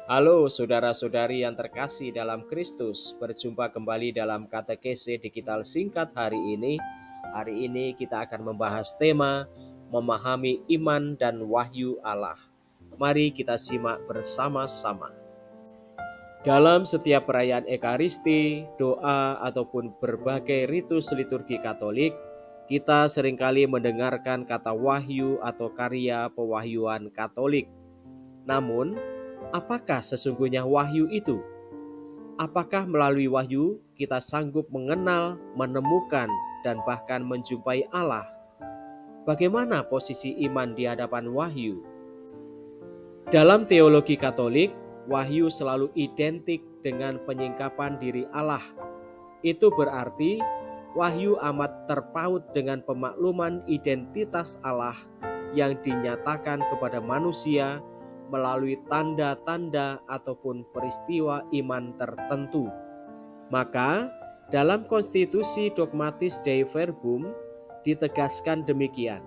Halo saudara-saudari yang terkasih dalam Kristus, berjumpa kembali dalam katekese digital singkat hari ini. Hari ini kita akan membahas tema memahami iman dan wahyu Allah. Mari kita simak bersama-sama. Dalam setiap perayaan Ekaristi, doa ataupun berbagai ritus liturgi Katolik, kita seringkali mendengarkan kata wahyu atau karya pewahyuan Katolik. Namun, apakah sesungguhnya wahyu itu? Apakah melalui wahyu kita sanggup mengenal, menemukan, dan bahkan menjumpai Allah? Bagaimana posisi iman di hadapan wahyu? Dalam teologi Katolik, wahyu selalu identik dengan penyingkapan diri Allah. Itu berarti wahyu amat terpaut dengan pemakluman identitas Allah yang dinyatakan kepada manusia melalui tanda-tanda ataupun peristiwa iman tertentu. Maka, dalam konstitusi dogmatis Dei Verbum ditegaskan demikian.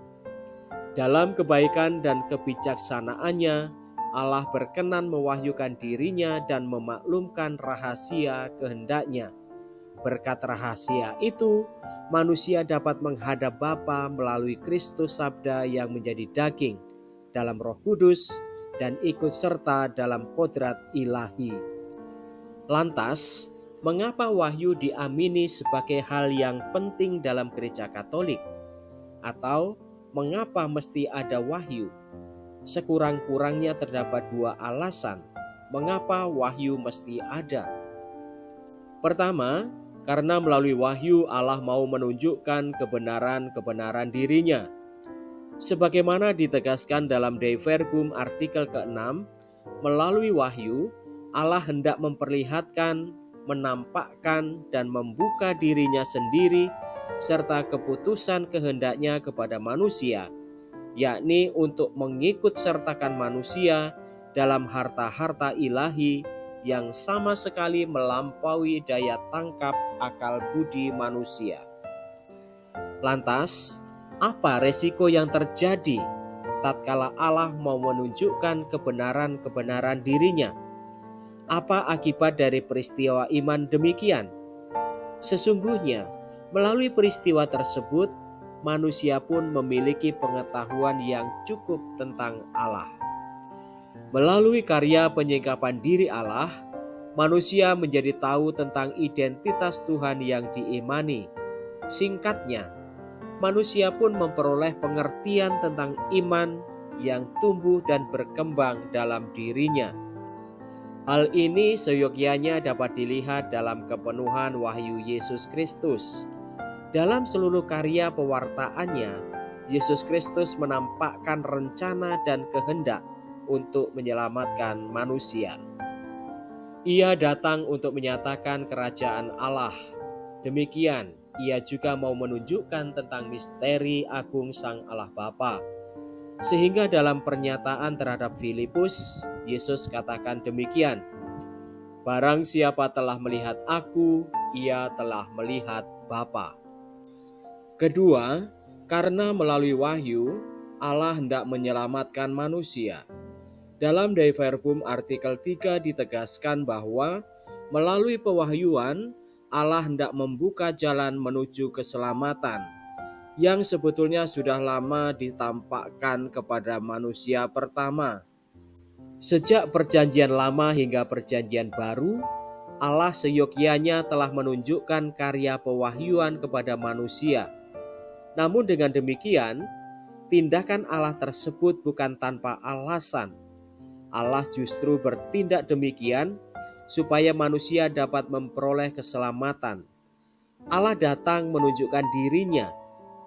Dalam kebaikan dan kebijaksanaannya, Allah berkenan mewahyukan dirinya dan memaklumkan rahasia kehendaknya. Berkat rahasia itu, manusia dapat menghadap Bapa melalui Kristus Sabda yang menjadi daging dalam Roh Kudus dan ikut serta dalam kodrat ilahi. Lantas, mengapa wahyu diamini sebagai hal yang penting dalam Gereja Katolik? Atau mengapa mesti ada wahyu? Sekurang-kurangnya terdapat dua alasan mengapa wahyu mesti ada. Pertama, karena melalui wahyu Allah mau menunjukkan kebenaran-kebenaran dirinya. Sebagaimana ditegaskan dalam Dei Verbum artikel ke-6, melalui wahyu Allah hendak memperlihatkan, menampakkan, dan membuka dirinya sendiri serta keputusan kehendaknya kepada manusia, yakni untuk mengikut sertakan manusia dalam harta-harta ilahi yang sama sekali melampaui daya tangkap akal budi manusia. Lantas, apa resiko yang terjadi tatkala Allah mau menunjukkan kebenaran-kebenaran dirinya? Apa akibat dari peristiwa iman demikian? Sesungguhnya, melalui peristiwa tersebut, manusia pun memiliki pengetahuan yang cukup tentang Allah. Melalui karya penyingkapan diri Allah, manusia menjadi tahu tentang identitas Tuhan yang diimani. Singkatnya, manusia pun memperoleh pengertian tentang iman yang tumbuh dan berkembang dalam dirinya. Hal ini seyogyanya dapat dilihat dalam kepenuhan wahyu Yesus Kristus. Dalam seluruh karya pewartaannya, Yesus Kristus menampakkan rencana dan kehendak untuk menyelamatkan manusia. Ia datang untuk menyatakan kerajaan Allah. Demikian, ia juga mau menunjukkan tentang misteri agung Sang Allah Bapa. Sehingga dalam pernyataan terhadap Filipus, Yesus katakan demikian, "Barang siapa telah melihat aku, ia telah melihat Bapa." Kedua, karena melalui wahyu, Allah hendak menyelamatkan manusia. Dalam Dei Verbum artikel 3 ditegaskan bahwa melalui pewahyuan, Allah hendak membuka jalan menuju keselamatan yang sebetulnya sudah lama ditampakkan kepada manusia pertama. Sejak perjanjian lama hingga perjanjian baru, Allah seyogyanya telah menunjukkan karya pewahyuan kepada manusia. Namun dengan demikian, tindakan Allah tersebut bukan tanpa alasan. Allah justru bertindak demikian supaya manusia dapat memperoleh keselamatan. Allah datang menunjukkan dirinya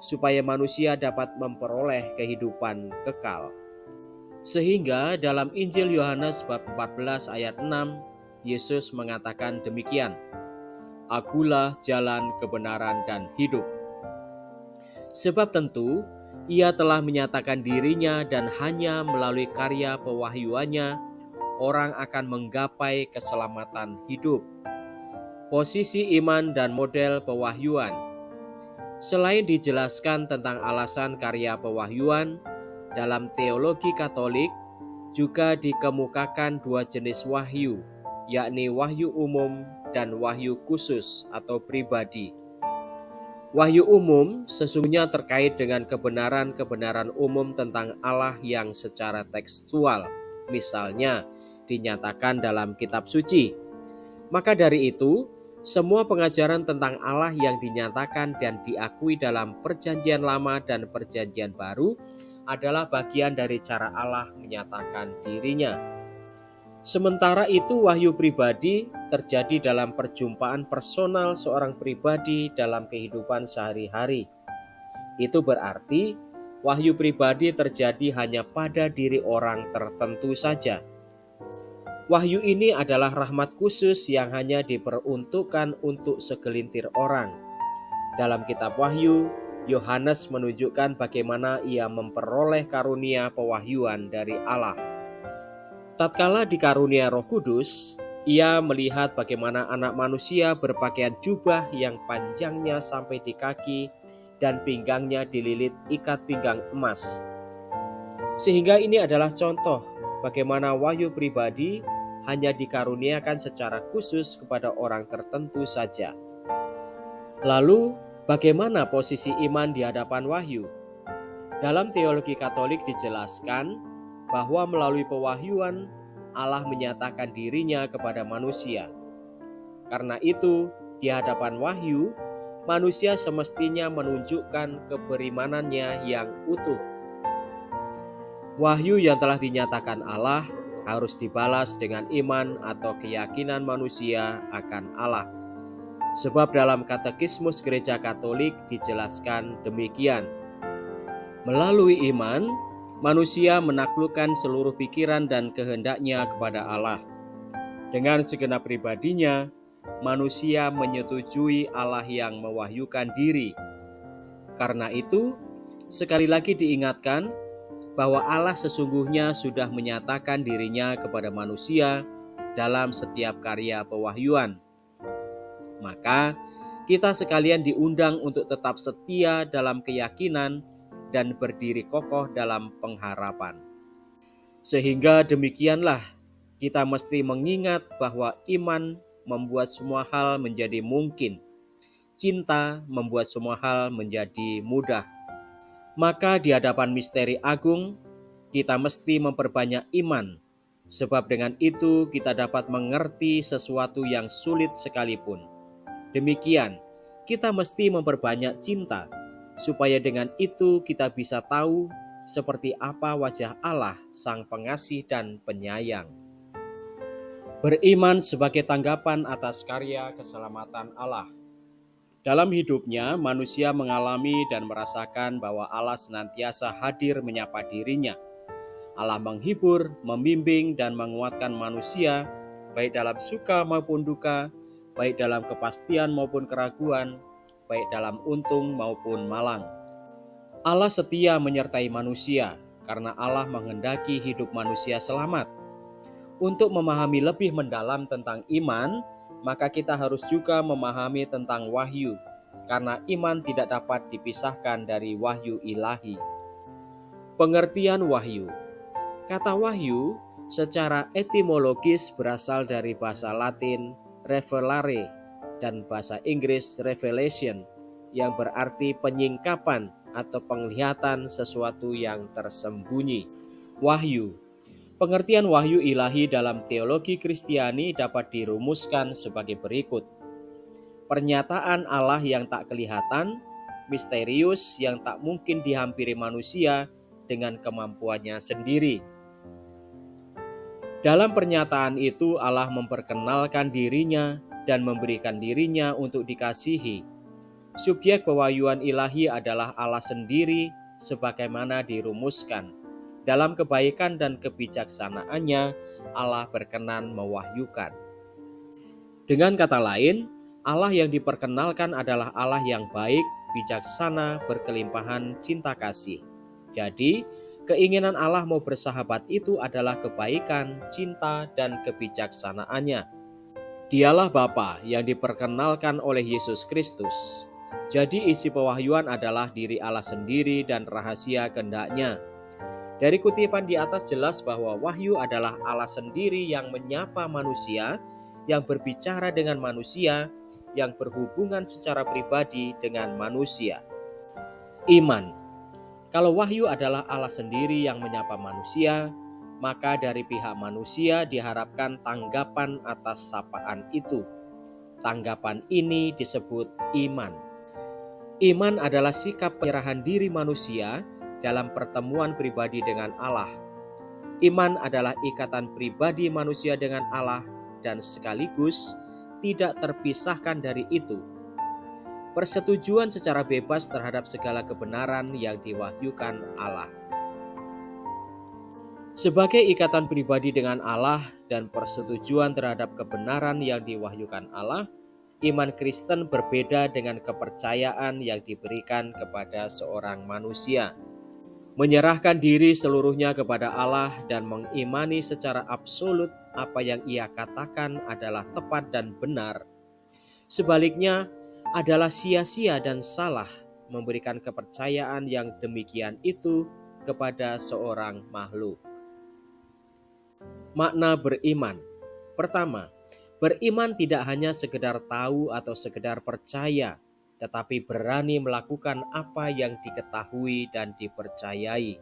supaya manusia dapat memperoleh kehidupan kekal. Sehingga dalam Injil Yohanes bab 14 ayat 6, Yesus mengatakan demikian, "Akulah jalan, kebenaran, dan hidup." Sebab tentu ia telah menyatakan dirinya dan hanya melalui karya pewahyuannya orang akan menggapai keselamatan hidup. Posisi iman dan model pewahyuan. Selain dijelaskan tentang alasan karya pewahyuan dalam teologi Katolik, juga dikemukakan dua jenis wahyu, yakni wahyu umum dan wahyu khusus atau pribadi. Wahyu umum sesungguhnya terkait dengan kebenaran-kebenaran umum tentang Allah yang secara tekstual, misalnya dinyatakan dalam kitab suci. Maka dari itu, semua pengajaran tentang Allah yang dinyatakan dan diakui dalam Perjanjian Lama dan Perjanjian Baru adalah bagian dari cara Allah menyatakan dirinya. Sementara itu, wahyu pribadi terjadi dalam perjumpaan personal seorang pribadi dalam kehidupan sehari-hari. Itu berarti wahyu pribadi terjadi hanya pada diri orang tertentu saja. Wahyu ini adalah rahmat khusus yang hanya diperuntukkan untuk segelintir orang. Dalam kitab Wahyu, Yohanes menunjukkan bagaimana ia memperoleh karunia pewahyuan dari Allah. Tatkala dikarunia Roh Kudus, ia melihat bagaimana anak manusia berpakaian jubah yang panjangnya sampai di kaki dan pinggangnya dililit ikat pinggang emas. Sehingga ini adalah contoh bagaimana wahyu pribadi hanya dikaruniakan secara khusus kepada orang tertentu saja. Lalu, bagaimana posisi iman di hadapan wahyu? Dalam teologi Katolik dijelaskan bahwa melalui pewahyuan Allah menyatakan dirinya kepada manusia. Karena itu, di hadapan wahyu, manusia semestinya menunjukkan keberimanannya yang utuh. Wahyu yang telah dinyatakan Allah harus dibalas dengan iman atau keyakinan manusia akan Allah. Sebab dalam Katekismus Gereja Katolik dijelaskan demikian. Melalui iman, manusia menaklukkan seluruh pikiran dan kehendaknya kepada Allah. Dengan segenap pribadinya, manusia menyetujui Allah yang mewahyukan diri. Karena itu, sekali lagi diingatkan bahwa Allah sesungguhnya sudah menyatakan dirinya kepada manusia dalam setiap karya pewahyuan. Maka, kita sekalian diundang untuk tetap setia dalam keyakinan dan berdiri kokoh dalam pengharapan. Sehingga demikianlah, kita mesti mengingat bahwa iman membuat semua hal menjadi mungkin. Cinta membuat semua hal menjadi mudah. Maka di hadapan misteri agung, kita mesti memperbanyak iman, sebab dengan itu kita dapat mengerti sesuatu yang sulit sekalipun. Demikian, kita mesti memperbanyak cinta, supaya dengan itu kita bisa tahu seperti apa wajah Allah, Sang Pengasih dan Penyayang. Beriman sebagai tanggapan atas karya keselamatan Allah. Dalam hidupnya, manusia mengalami dan merasakan bahwa Allah senantiasa hadir menyapa dirinya. Allah menghibur, membimbing, dan menguatkan manusia, baik dalam suka maupun duka, baik dalam kepastian maupun keraguan, baik dalam untung maupun malang. Allah setia menyertai manusia, karena Allah menghendaki hidup manusia selamat. Untuk memahami lebih mendalam tentang iman, maka kita harus juga memahami tentang wahyu, karena iman tidak dapat dipisahkan dari wahyu ilahi. Pengertian wahyu. Kata wahyu secara etimologis berasal dari bahasa Latin revelare dan bahasa Inggris revelation, yang berarti penyingkapan atau penglihatan sesuatu yang tersembunyi. Wahyu. Pengertian wahyu ilahi dalam teologi Kristiani dapat dirumuskan sebagai berikut. Pernyataan Allah yang tak kelihatan, misterius yang tak mungkin dihampiri manusia dengan kemampuannya sendiri. Dalam pernyataan itu Allah memperkenalkan dirinya dan memberikan dirinya untuk dikasihi. Subjek pewahyuan ilahi adalah Allah sendiri sebagaimana dirumuskan. Dalam kebaikan dan kebijaksanaannya, Allah berkenan mewahyukan. Dengan kata lain, Allah yang diperkenalkan adalah Allah yang baik, bijaksana, berkelimpahan cinta kasih. Jadi, keinginan Allah mau bersahabat itu adalah kebaikan, cinta, dan kebijaksanaannya. Dialah Bapa yang diperkenalkan oleh Yesus Kristus. Jadi isi pewahyuan adalah diri Allah sendiri dan rahasia kehendak-Nya. Dari kutipan di atas jelas bahwa wahyu adalah Allah sendiri yang menyapa manusia, yang berbicara dengan manusia, yang berhubungan secara pribadi dengan manusia. Iman. Kalau wahyu adalah Allah sendiri yang menyapa manusia, maka dari pihak manusia diharapkan tanggapan atas sapaan itu. Tanggapan ini disebut iman. Iman adalah sikap penyerahan diri manusia dalam pertemuan pribadi dengan Allah. Iman adalah ikatan pribadi manusia dengan Allah dan sekaligus tidak terpisahkan dari itu. Persetujuan secara bebas terhadap segala kebenaran yang diwahyukan Allah. Sebagai ikatan pribadi dengan Allah dan persetujuan terhadap kebenaran yang diwahyukan Allah, iman Kristen berbeda dengan kepercayaan yang diberikan kepada seorang manusia. Menyerahkan diri seluruhnya kepada Allah dan mengimani secara absolut apa yang Ia katakan adalah tepat dan benar. Sebaliknya, adalah sia-sia dan salah memberikan kepercayaan yang demikian itu kepada seorang makhluk. Makna beriman. Pertama, beriman tidak hanya sekedar tahu atau sekedar percaya, tetapi berani melakukan apa yang diketahui dan dipercayai.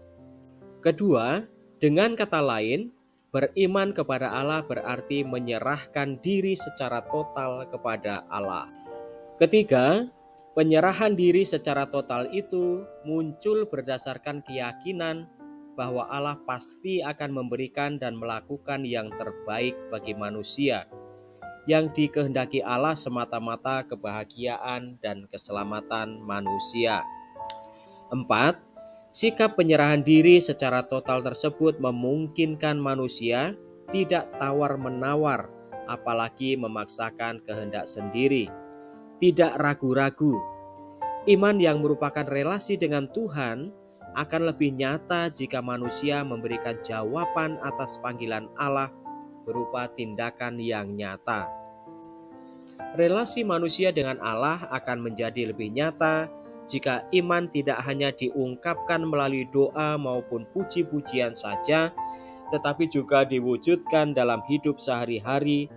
Kedua, dengan kata lain, beriman kepada Allah berarti menyerahkan diri secara total kepada Allah. Ketiga, penyerahan diri secara total itu muncul berdasarkan keyakinan bahwa Allah pasti akan memberikan dan melakukan yang terbaik bagi manusia. Yang dikehendaki Allah semata-mata kebahagiaan dan keselamatan manusia. 4. Sikap penyerahan diri secara total tersebut memungkinkan manusia tidak tawar-menawar, apalagi memaksakan kehendak sendiri. Tidak ragu-ragu. Iman yang merupakan relasi dengan Tuhan akan lebih nyata jika manusia memberikan jawaban atas panggilan Allah berupa tindakan yang nyata. Relasi manusia dengan Allah akan menjadi lebih nyata jika iman tidak hanya diungkapkan melalui doa maupun puji-pujian saja, tetapi juga diwujudkan dalam hidup sehari-hari,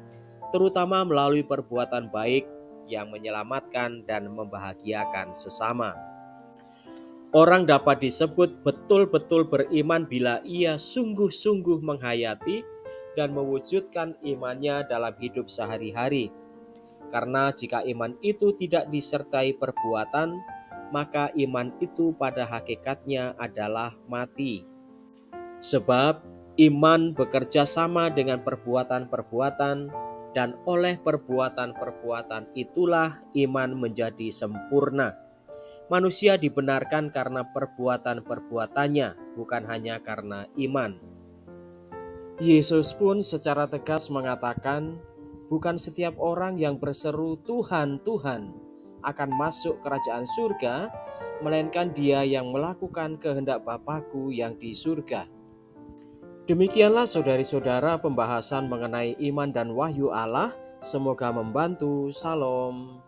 terutama melalui perbuatan baik yang menyelamatkan dan membahagiakan sesama. Orang dapat disebut betul-betul beriman bila ia sungguh-sungguh menghayati dan mewujudkan imannya dalam hidup sehari-hari. Karena jika iman itu tidak disertai perbuatan, maka iman itu pada hakikatnya adalah mati. Sebab iman bekerja sama dengan perbuatan-perbuatan, dan oleh perbuatan-perbuatan itulah iman menjadi sempurna. Manusia dibenarkan karena perbuatan-perbuatannya, bukan hanya karena iman. Yesus pun secara tegas mengatakan, bukan setiap orang yang berseru Tuhan, Tuhan akan masuk kerajaan surga, melainkan dia yang melakukan kehendak Bapa-Ku yang di surga. Demikianlah saudari-saudara pembahasan mengenai iman dan wahyu Allah. Semoga membantu. Salam.